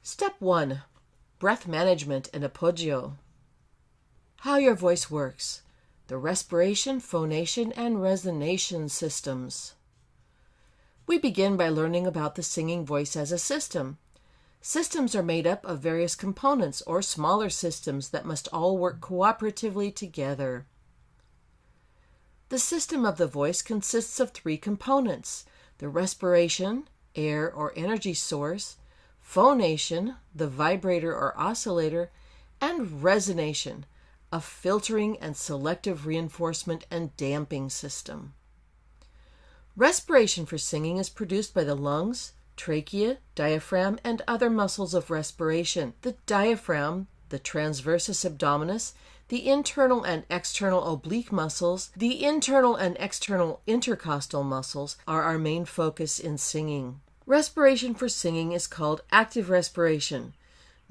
Step 1. Breath management and Appoggio. How your voice works. The respiration, phonation, and resonation systems. We begin by learning about the singing voice as a system. Systems are made up of various components or smaller systems that must all work cooperatively together. The system of the voice consists of three components: the respiration, air or energy source, phonation, the vibrator or oscillator, and resonation, a filtering and selective reinforcement and damping system. Respiration for singing is produced by the lungs, trachea, diaphragm, and other muscles of respiration. The diaphragm, the transversus abdominis, the internal and external oblique muscles, the internal and external intercostal muscles are our main focus in singing. Respiration for singing is called active respiration.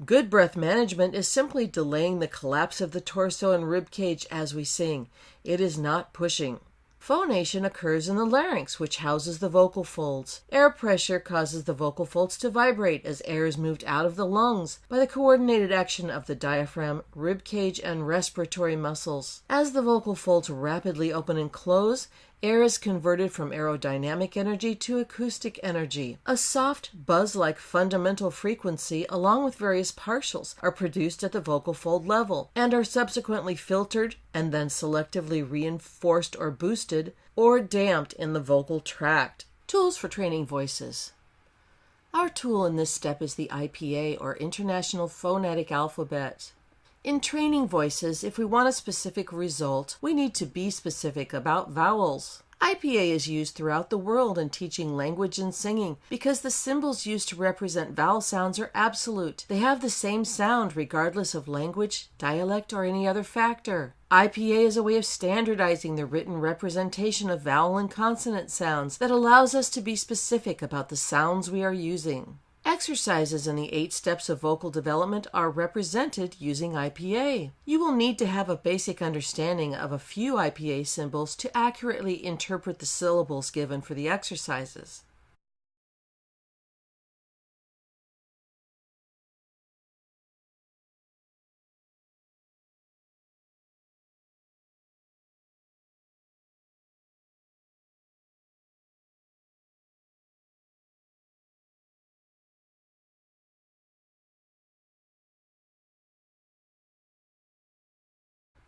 Good breath management is simply delaying the collapse of the torso and rib cage as we sing. It is not pushing. Phonation occurs in the larynx, which houses the vocal folds. Air pressure causes the vocal folds to vibrate as air is moved out of the lungs by the coordinated action of the diaphragm, rib cage, and respiratory muscles. As the vocal folds rapidly open and close, air is converted from aerodynamic energy to acoustic energy. A soft, buzz-like fundamental frequency, along with various partials, are produced at the vocal fold level and are subsequently filtered and then selectively reinforced or boosted or damped in the vocal tract. Tools for training voices. Our tool in this step is the IPA, or International Phonetic Alphabet. In training voices, if we want a specific result, we need to be specific about vowels. IPA is used throughout the world in teaching language and singing because the symbols used to represent vowel sounds are absolute. They have the same sound regardless of language, dialect, or any other factor. IPA is a way of standardizing the written representation of vowel and consonant sounds that allows us to be specific about the sounds we are using. Exercises in the 8 steps of vocal development are represented using IPA. You will need to have a basic understanding of a few IPA symbols to accurately interpret the syllables given for the exercises.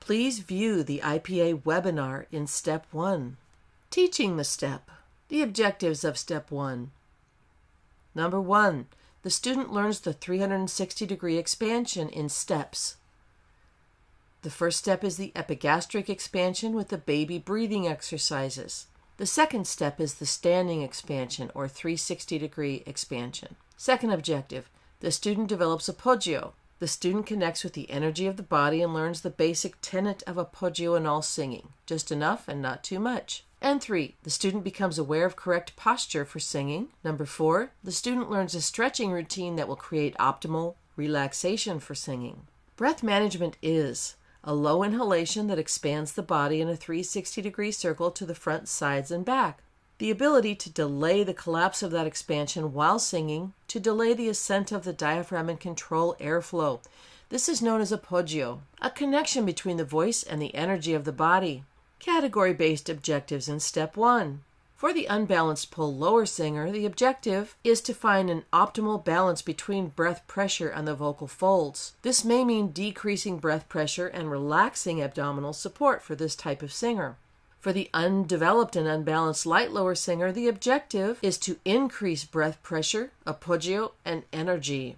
Please view the IPA webinar in Step 1. Teaching the step. The objectives of Step 1. Number 1. The student learns the 360-degree expansion in steps. The first step is the epigastric expansion with the baby breathing exercises. The second step is the standing expansion, or 360-degree expansion. Second objective. The student develops Appoggio. The student connects with the energy of the body and learns the basic tenet of Appoggio in all singing, just enough and not too much. And 3, the student becomes aware of correct posture for singing. Number 4, the student learns a stretching routine that will create optimal relaxation for singing. Breath management is a low inhalation that expands the body in a 360-degree circle to the front, sides, and back. The ability to delay the collapse of that expansion while singing, to delay the ascent of the diaphragm and control airflow. This is known as Appoggio, a connection between the voice and the energy of the body. Category-based objectives in Step 1. For the unbalanced pull lower singer, the objective is to find an optimal balance between breath pressure and the vocal folds. This may mean decreasing breath pressure and relaxing abdominal support for this type of singer. For the undeveloped and unbalanced light lower singer, the objective is to increase breath pressure, Appoggio, and energy.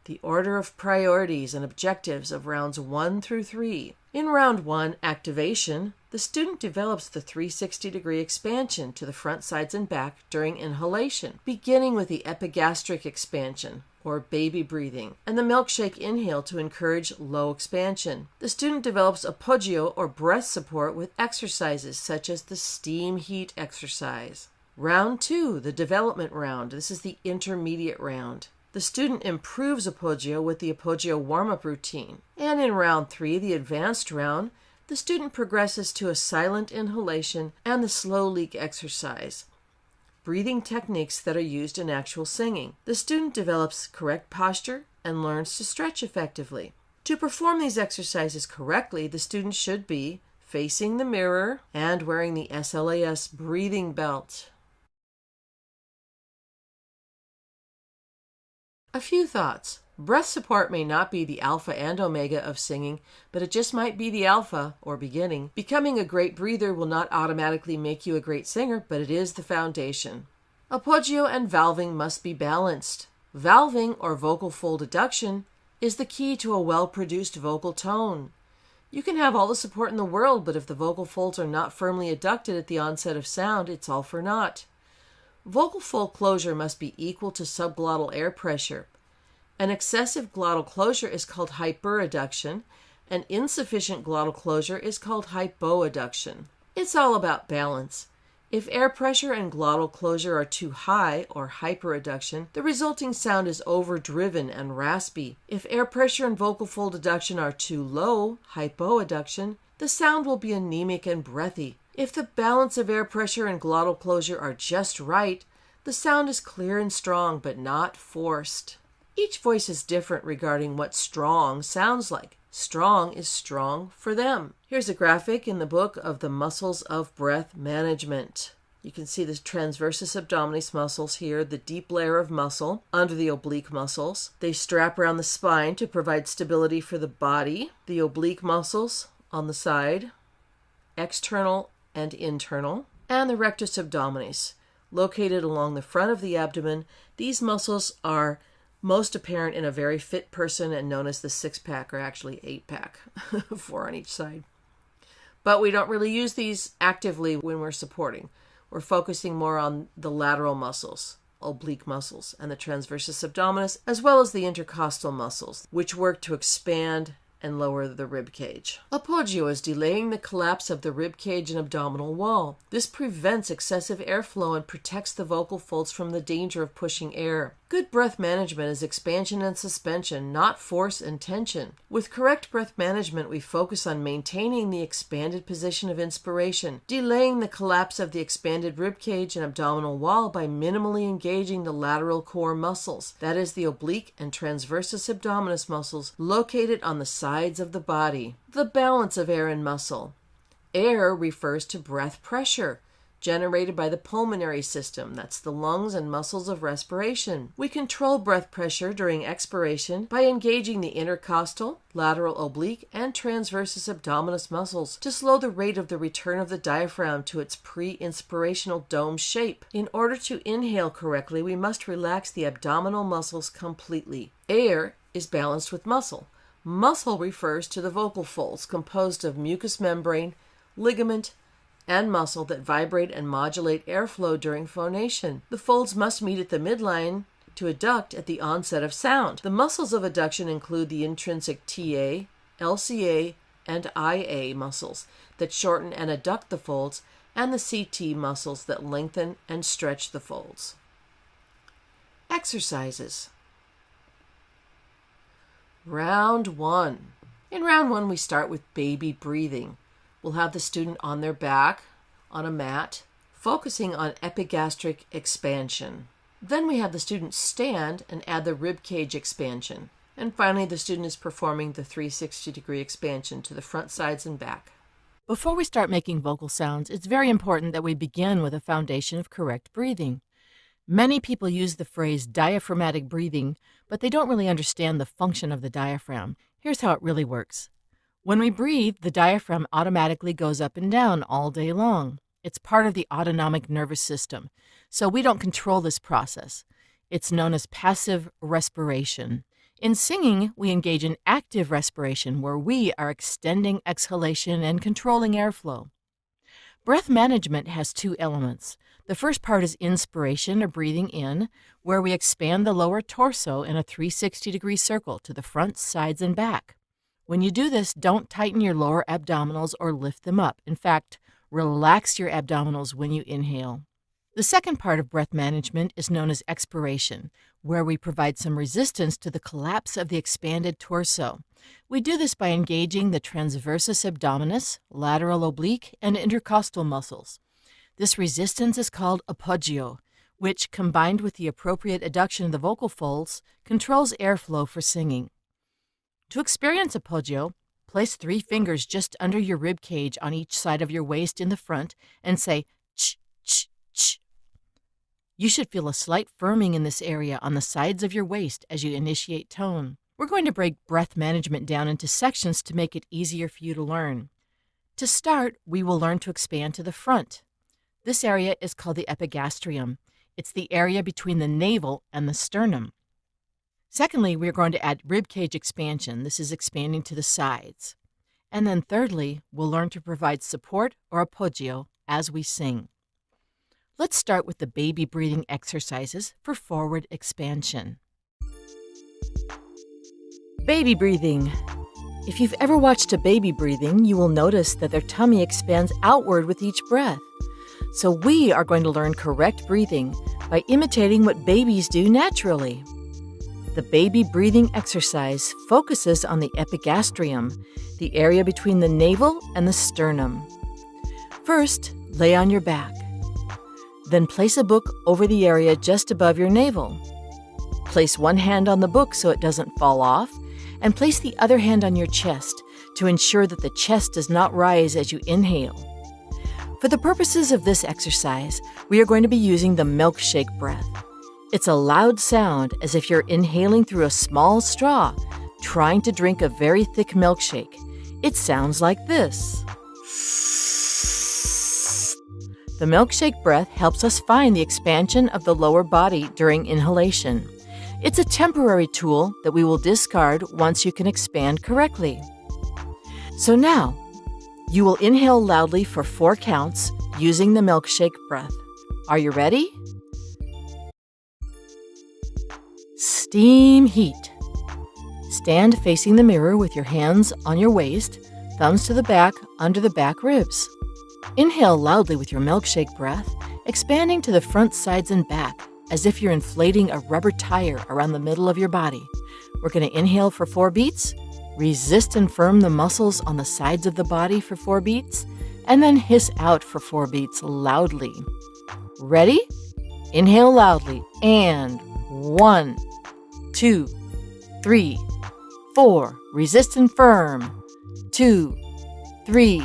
The order of priorities and objectives of rounds 1 through 3. In round 1, activation, the student develops the 360-degree expansion to the front, sides, and back during inhalation, beginning with the epigastric expansion, or baby breathing, and the milkshake inhale to encourage low expansion. The student develops Appoggio, or breath support, with exercises such as the steam heat exercise. Round 2, the development round. This is the intermediate round. The student improves Appoggio with the Appoggio warm-up routine. And in round 3, the advanced round, the student progresses to a silent inhalation and the slow leak exercise. breathing techniques that are used in actual singing. The student develops correct posture and learns to stretch effectively. To perform these exercises correctly, the student should be facing the mirror and wearing the SLAS breathing belt. A few thoughts. Breath support may not be the alpha and omega of singing, but it just might be the alpha, or beginning. Becoming a great breather will not automatically make you a great singer, but it is the foundation. Appoggio and valving must be balanced. Valving, or vocal fold adduction, is the key to a well-produced vocal tone. You can have all the support in the world, but if the vocal folds are not firmly adducted at the onset of sound, it's all for naught. Vocal fold closure must be equal to subglottal air pressure. An excessive glottal closure is called hyperadduction, and insufficient glottal closure is called hypoadduction. It's all about balance. If air pressure and glottal closure are too high, or hyperadduction, the resulting sound is overdriven and raspy. If air pressure and vocal fold adduction are too low, hypoadduction, the sound will be anemic and breathy. If the balance of air pressure and glottal closure are just right, the sound is clear and strong, but not forced. Each voice is different regarding what strong sounds like. Strong is strong for them. Here's a graphic in the book of the muscles of breath management. You can see the transversus abdominis muscles here, the deep layer of muscle under the oblique muscles. They strap around the spine to provide stability for the body. The oblique muscles on the side, external and internal, and the rectus abdominis, located along the front of the abdomen. These muscles are most apparent in a very fit person and known as the six-pack, or actually eight-pack, 4 on each side. But we don't really use these actively when we're supporting. We're focusing more on the lateral muscles, oblique muscles, and the transversus abdominis, as well as the intercostal muscles, which work to expand and lower the rib cage. Appoggio is delaying the collapse of the rib cage and abdominal wall. This prevents excessive airflow and protects the vocal folds from the danger of pushing air. Good breath management is expansion and suspension, not force and tension. With correct breath management, we focus on maintaining the expanded position of inspiration, delaying the collapse of the expanded rib cage and abdominal wall by minimally engaging the lateral core muscles, that is, the oblique and transversus abdominis muscles located on the sides of the body. The balance of air and muscle. Air refers to breath pressure generated by the pulmonary system, that's the lungs and muscles of respiration. We control breath pressure during expiration by engaging the intercostal, lateral oblique, and transversus abdominis muscles to slow the rate of the return of the diaphragm to its pre-inspirational dome shape. In order to inhale correctly, we must relax the abdominal muscles completely. Air is balanced with muscle. Muscle refers to the vocal folds composed of mucous membrane, ligament, and muscle that vibrate and modulate airflow during phonation. The folds must meet at the midline to adduct at the onset of sound. The muscles of adduction include the intrinsic TA, LCA, and IA muscles that shorten and adduct the folds, and the CT muscles that lengthen and stretch the folds. Exercises. Round 1. In round 1, we start with baby breathing. We'll have the student on their back on a mat, focusing on epigastric expansion. Then we have the student stand and add the rib cage expansion. And finally, the student is performing the 360-degree expansion to the front, sides, and back. Before we start making vocal sounds, it's very important that we begin with a foundation of correct breathing. Many people use the phrase diaphragmatic breathing, but they don't really understand the function of the diaphragm. Here's how it really works. When we breathe, the diaphragm automatically goes up and down all day long. It's part of the autonomic nervous system, so we don't control this process. It's known as passive respiration. In singing, we engage in active respiration, where we are extending exhalation and controlling airflow. Breath management has 2 elements. The first part is inspiration, or breathing in, where we expand the lower torso in a 360-degree circle to the front, sides, and back. When you do this, don't tighten your lower abdominals or lift them up. In fact, relax your abdominals when you inhale. The second part of breath management is known as expiration, where we provide some resistance to the collapse of the expanded torso. We do this by engaging the transversus abdominis, lateral oblique, and intercostal muscles. This resistance is called appoggio. which, combined with the appropriate adduction of the vocal folds, controls airflow for singing. To experience Appoggio, place 3 fingers just under your rib cage on each side of your waist in the front and say ch, ch, ch. You should feel a slight firming in this area on the sides of your waist as you initiate tone. We're going to break breath management down into sections to make it easier for you to learn. To start, we will learn to expand to the front. This area is called the epigastrium. It's the area between the navel and the sternum. Secondly, we're going to add rib cage expansion. This is expanding to the sides. And then thirdly, we'll learn to provide support or appoggio as we sing. Let's start with the baby breathing exercises for forward expansion. Baby breathing. If you've ever watched a baby breathing, you will notice that their tummy expands outward with each breath. So we are going to learn correct breathing by imitating what babies do naturally. The baby breathing exercise focuses on the epigastrium, the area between the navel and the sternum. First, lay on your back. Then place a book over the area just above your navel. Place one hand on the book so it doesn't fall off, and place the other hand on your chest to ensure that the chest does not rise as you inhale. For the purposes of this exercise, we are going to be using the milkshake breath. It's a loud sound as if you're inhaling through a small straw, trying to drink a very thick milkshake. It sounds like this. The milkshake breath helps us find the expansion of the lower body during inhalation. It's a temporary tool that we will discard once you can expand correctly. So now, you will inhale loudly for 4 counts using the milkshake breath. Are you ready? Steam heat. Stand facing the mirror with your hands on your waist, thumbs to the back under the back ribs. Inhale loudly with your milkshake breath, expanding to the front, sides, and back as if you're inflating a rubber tire around the middle of your body. We're going to inhale for 4 beats, resist and firm the muscles on the sides of the body for 4 beats, and then hiss out for 4 beats loudly. Ready? Inhale loudly, and 1, 2, 3, 4. Resist and firm. 2, 3,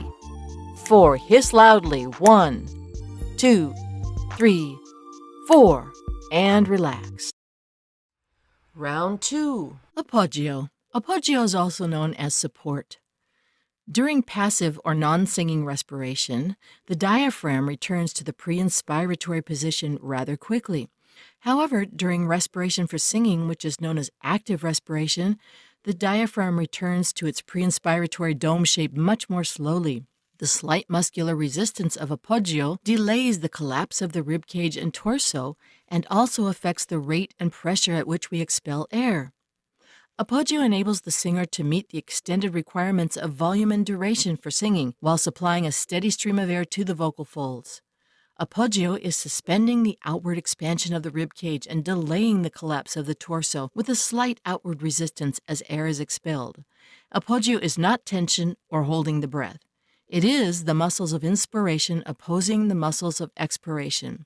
4. Hiss loudly. 1, 2, 3, 4. And relax. Round 2. Appoggio. Appoggio is also known as support. During passive or non-singing respiration, the diaphragm returns to the pre-inspiratory position rather quickly. However, during respiration for singing, which is known as active respiration, the diaphragm returns to its pre-inspiratory dome shape much more slowly. The slight muscular resistance of appoggio delays the collapse of the ribcage and torso and also affects the rate and pressure at which we expel air. Appoggio enables the singer to meet the extended requirements of volume and duration for singing while supplying a steady stream of air to the vocal folds. Appoggio is suspending the outward expansion of the ribcage and delaying the collapse of the torso with a slight outward resistance as air is expelled. Appoggio is not tension or holding the breath. It is the muscles of inspiration opposing the muscles of expiration.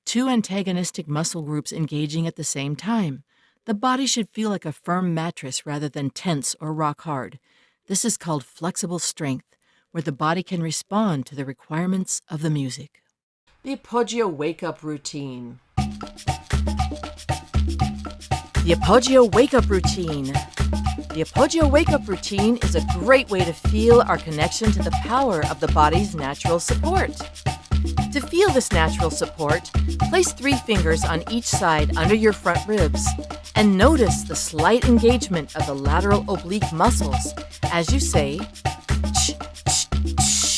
2 antagonistic muscle groups engaging at the same time. The body should feel like a firm mattress rather than tense or rock hard. This is called flexible strength, where the body can respond to the requirements of the music. The Appoggio wake-up routine. The Appoggio wake-up routine. The Appoggio wake-up routine is a great way to feel our connection to the power of the body's natural support. To feel this natural support, place 3 fingers on each side under your front ribs and notice the slight engagement of the lateral oblique muscles as you say, ch, ch, ch,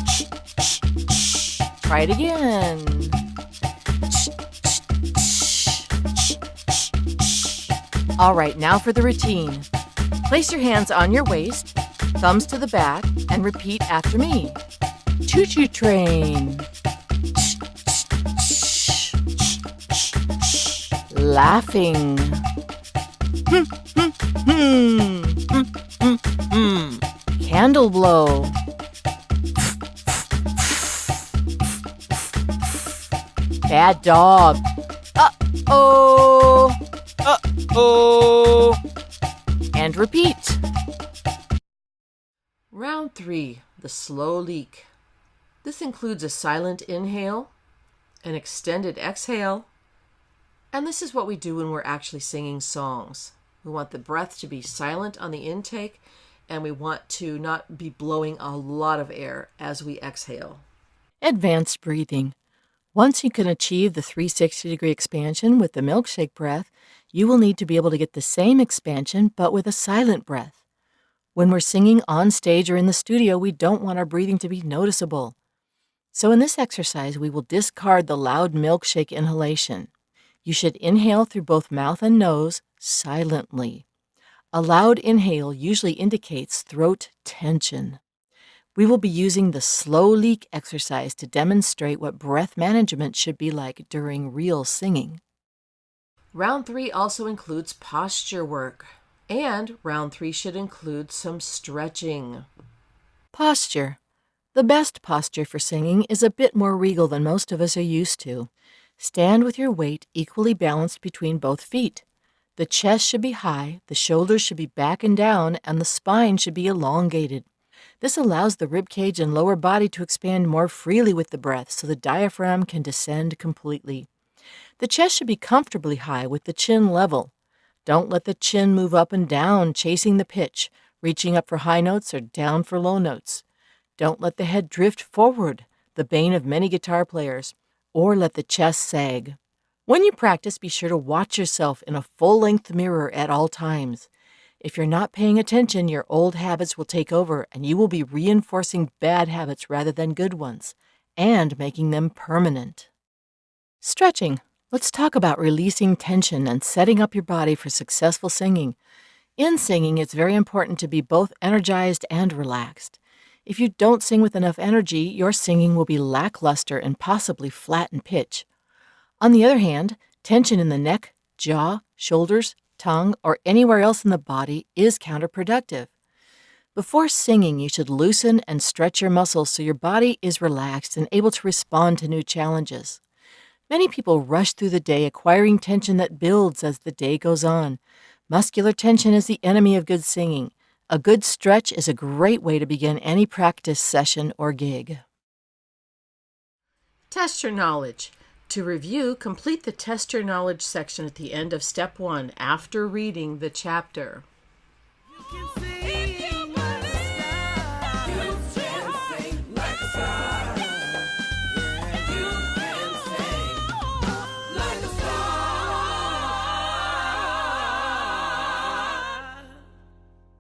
ch, ch, ch. Try it again. Ch, ch, ch, ch, ch, ch. All right, now for the routine. Place your hands on your waist, thumbs to the back, and repeat after me. Choo-choo train. Laughing. Candle blow. bad dog. Uh-oh. Uh-oh. And repeat. Round 3, the slow leak. This includes a silent inhale, an extended exhale, and this is what we do when we're actually singing songs. We want the breath to be silent on the intake, and we want to not be blowing a lot of air as we exhale. Advanced breathing. Once you can achieve the 360-degree expansion with the milkshake breath, you will need to be able to get the same expansion but with a silent breath. When we're singing on stage or in the studio, we don't want our breathing to be noticeable. So in this exercise, we will discard the loud milkshake inhalation. You should inhale through both mouth and nose silently. A loud inhale usually indicates throat tension. We will be using the slow leak exercise to demonstrate what breath management should be like during real singing. Round 3 also includes posture work, and round 3 should include some stretching. Posture. The best posture for singing is a bit more regal than most of us are used to. Stand with your weight equally balanced between both feet. The chest should be high, the shoulders should be back and down, and the spine should be elongated. This allows the rib cage and lower body to expand more freely with the breath so the diaphragm can descend completely. The chest should be comfortably high with the chin level. Don't let the chin move up and down, chasing the pitch, reaching up for high notes or down for low notes. Don't let the head drift forward, the bane of many guitar players, or let the chest sag. When you practice, be sure to watch yourself in a full-length mirror at all times. If you're not paying attention, your old habits will take over and you will be reinforcing bad habits rather than good ones, and making them permanent. Stretching. Let's talk about releasing tension and setting up your body for successful singing. In singing, it's very important to be both energized and relaxed. If you don't sing with enough energy, your singing will be lackluster and possibly flat in pitch. On the other hand, tension in the neck, jaw, shoulders, tongue, or anywhere else in the body is counterproductive. Before singing, you should loosen and stretch your muscles so your body is relaxed and able to respond to new challenges. Many people rush through the day acquiring tension that builds as the day goes on. Muscular tension is the enemy of good singing. A good stretch is a great way to begin any practice session or gig. Test your knowledge. To review, complete the Test Your Knowledge section at the end of Step 1 after reading the chapter.